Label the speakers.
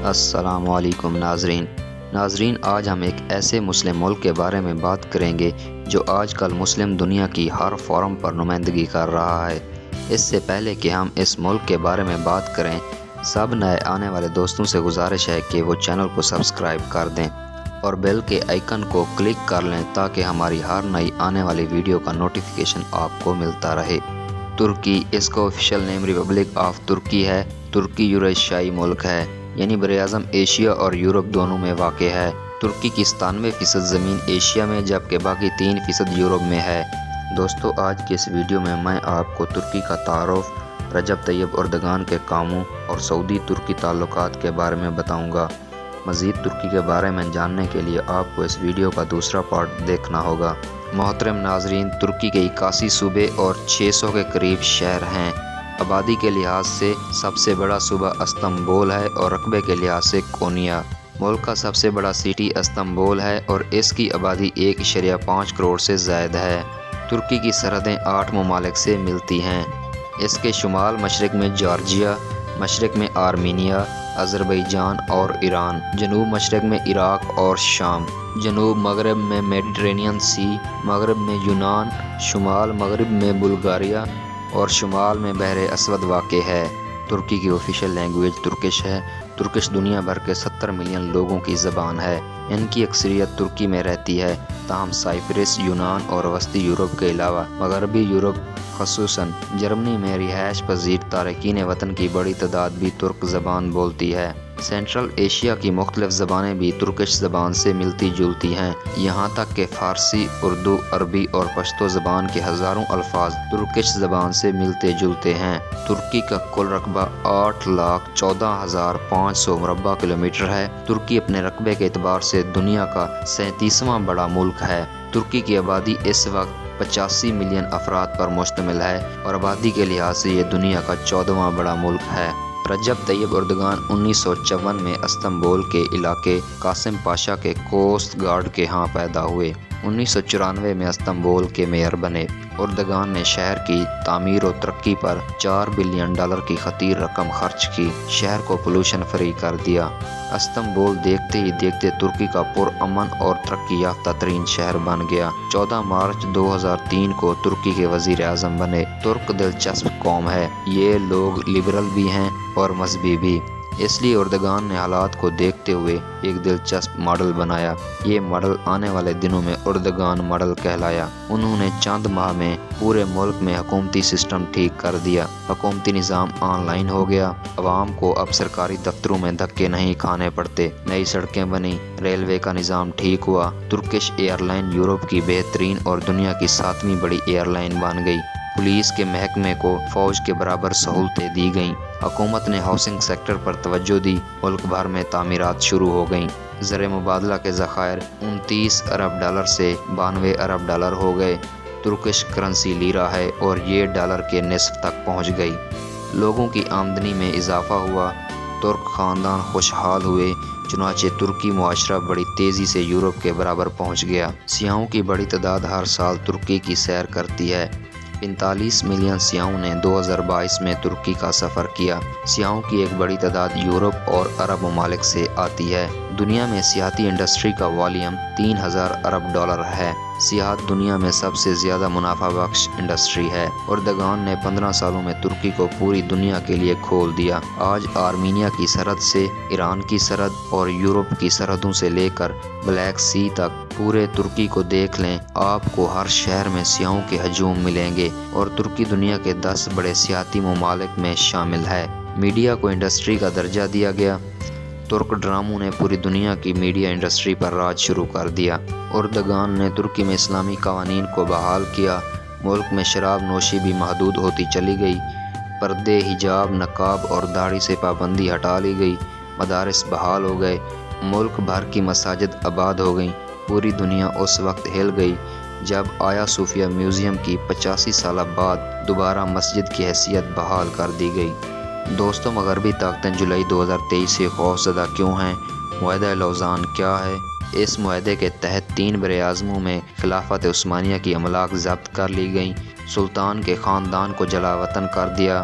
Speaker 1: السلام علیکم ناظرین، آج ہم ایک ایسے مسلم ملک کے بارے میں بات کریں گے جو آج کل مسلم دنیا کی ہر فورم پر نمائندگی کر رہا ہے۔ اس سے پہلے کہ ہم اس ملک کے بارے میں بات کریں، سب نئے آنے والے دوستوں سے گزارش ہے کہ وہ چینل کو سبسکرائب کر دیں اور بیل کے آئیکن کو کلک کر لیں تاکہ ہماری ہر نئی آنے والی ویڈیو کا نوٹیفیکیشن آپ کو ملتا رہے۔ ترکی، اس کا آفیشیل نیم ریپبلک آف ترکی ہے۔ ترکی یوریشیائی ملک ہے، یعنی براعظم ایشیا اور یورپ دونوں میں واقع ہے۔ ترکی کی 97% زمین ایشیا میں جبکہ باقی 3% یورپ میں ہے۔ دوستو، آج کی اس ویڈیو میں آپ کو ترکی کا تعارف، رجب طیب اردگان کے کاموں اور سعودی ترکی تعلقات کے بارے میں بتاؤں گا۔ مزید ترکی کے بارے میں جاننے کے لیے آپ کو اس ویڈیو کا دوسرا پارٹ دیکھنا ہوگا۔ محترم ناظرین، ترکی کے 81 صوبے اور 600 کے قریب شہر ہیں۔ آبادی کے لحاظ سے سب سے بڑا صوبہ استنبول ہے اور رقبے کے لحاظ سے کونیا۔ ملک کا سب سے بڑا سٹی استنبول ہے اور اس کی آبادی 1.5 کروڑ سے زائد ہے۔ ترکی کی سرحدیں 8 ممالک سے ملتی ہیں۔ اس کے شمال مشرق میں جارجیا، مشرق میں آرمینیا، آذربائیجان اور ایران، جنوب مشرق میں عراق اور شام، جنوب مغرب میں میڈیٹرینین سی، مغرب میں یونان، شمال مغرب میں بلغاریہ اور شمال میں بحر اسود واقع ہے۔ ترکی کی آفیشیل لینگویج ترکش ہے۔ ترکش دنیا بھر کے 70 ملین لوگوں کی زبان ہے۔ ان کی اکثریت ترکی میں رہتی ہے، تاہم سائپرس، یونان اور وسطی یورپ کے علاوہ مغربی یورپ خصوصاً جرمنی میں رہائش پذیر تارکین وطن کی بڑی تعداد بھی ترک زبان بولتی ہے۔ سینٹرل ایشیا کی مختلف زبانیں بھی ترکش زبان سے ملتی جلتی ہیں، یہاں تک کہ فارسی، اردو، عربی اور پشتو زبان کے ہزاروں الفاظ ترکش زبان سے ملتے جلتے ہیں۔ ترکی کا کل رقبہ 8,14,500 مربع کلومیٹر ہے۔ ترکی اپنے رقبے کے اعتبار سے دنیا کا 37واں بڑا ملک ہے۔ ترکی کی آبادی اس وقت 85 ملین افراد پر مشتمل ہے اور آبادی کے لحاظ سے یہ دنیا کا 14واں بڑا ملک ہے۔ رجب طیب اردگان 1954 میں استنبول کے علاقے قاسم پاشا کے کوسٹ گارڈ کے ہاں پیدا ہوئے۔ 1994 میں استنبول کے میئر بنے۔ اردگان نے شہر کی تعمیر و ترقی پر $4 بلین کی خطیر رقم خرچ کی، شہر کو پولوشن فری کر دیا۔ استنبول دیکھتے ہی دیکھتے ترکی کا پرامن اور ترقی یافتہ ترین شہر بن گیا۔ 14 مارچ 2003 کو ترکی کے وزیر اعظم بنے۔ ترک دلچسپ قوم ہے، یہ لوگ لبرل بھی ہیں اور مذہبی بھی، اس لیے اردگان نے حالات کو دیکھتے ہوئے ایک دلچسپ ماڈل بنایا۔ یہ ماڈل آنے والے دنوں میں اردگان ماڈل کہلایا۔ انہوں نے چند ماہ میں پورے ملک میں حکومتی سسٹم ٹھیک کر دیا۔ حکومتی نظام آن لائن ہو گیا، عوام کو اب سرکاری دفتروں میں دھکے نہیں کھانے پڑتے، نئی سڑکیں بنی، ریلوے کا نظام ٹھیک ہوا۔ ترکش ایئر لائن یورپ کی بہترین اور دنیا کی 7ویں بڑی ایئر لائن بن گئی۔ پولیس کے محکمے کو فوج کے برابر سہولتیں دی گئیں۔ حکومت نے ہاؤسنگ سیکٹر پر توجہ دی، ملک بھر میں تعمیرات شروع ہو گئیں۔ زر مبادلہ کے ذخائر $29 ارب سے $92 ارب ہو گئے۔ ترکش کرنسی لیرا ہے اور یہ ڈالر کے نصف تک پہنچ گئی۔ لوگوں کی آمدنی میں اضافہ ہوا، ترک خاندان خوشحال ہوئے، چنانچہ ترکی معاشرہ بڑی تیزی سے یورپ کے برابر پہنچ گیا۔ سیاحوں کی بڑی تعداد ہر سال ترکی کی سیر کرتی ہے۔ 45 ملین سیاحوں نے 2022 میں ترکی کا سفر کیا۔ سیاحوں کی ایک بڑی تعداد یورپ اور عرب ممالک سے آتی ہے۔ دنیا میں سیاحتی انڈسٹری کا والیوم $3000 ارب ہے۔ سیاحت دنیا میں سب سے زیادہ منافع بخش انڈسٹری ہے۔ اردگان نے 15 سالوں میں ترکی کو پوری دنیا کے لیے کھول دیا۔ آج آرمینیا کی سرحد سے ایران کی سرحد اور یورپ کی سرحدوں سے لے کر بلیک سی تک پورے ترکی کو دیکھ لیں، آپ کو ہر شہر میں سیاحوں کے ہجوم ملیں گے اور ترکی دنیا کے 10 بڑے سیاحتی ممالک میں شامل ہے۔ میڈیا کو انڈسٹری کا درجہ دیا گیا۔ ترک ڈراموں نے پوری دنیا کی میڈیا انڈسٹری پر راج شروع کر دیا۔ اردگان نے ترکی میں اسلامی قوانین کو بحال کیا۔ ملک میں شراب نوشی بھی محدود ہوتی چلی گئی۔ پردے، حجاب، نقاب اور داڑھی سے پابندی ہٹا لی گئی۔ مدارس بحال ہو گئے۔ ملک بھر کی مساجد آباد ہو گئیں۔ پوری دنیا اس وقت ہل گئی جب آیا صوفیہ میوزیم کی 85 سالہ بعد دوبارہ مسجد کی حیثیت بحال کر دی گئی۔ دوستوں، مغربی طاقتیں جولائی 2023 سے خوفزدہ کیوں ہیں؟ معاہدہ لوزان کیا ہے؟ اس معاہدے کے تحت 3 براعظموں میں خلافت عثمانیہ کی املاک ضبط کر لی گئیں، سلطان کے خاندان کو جلا وطن کر دیا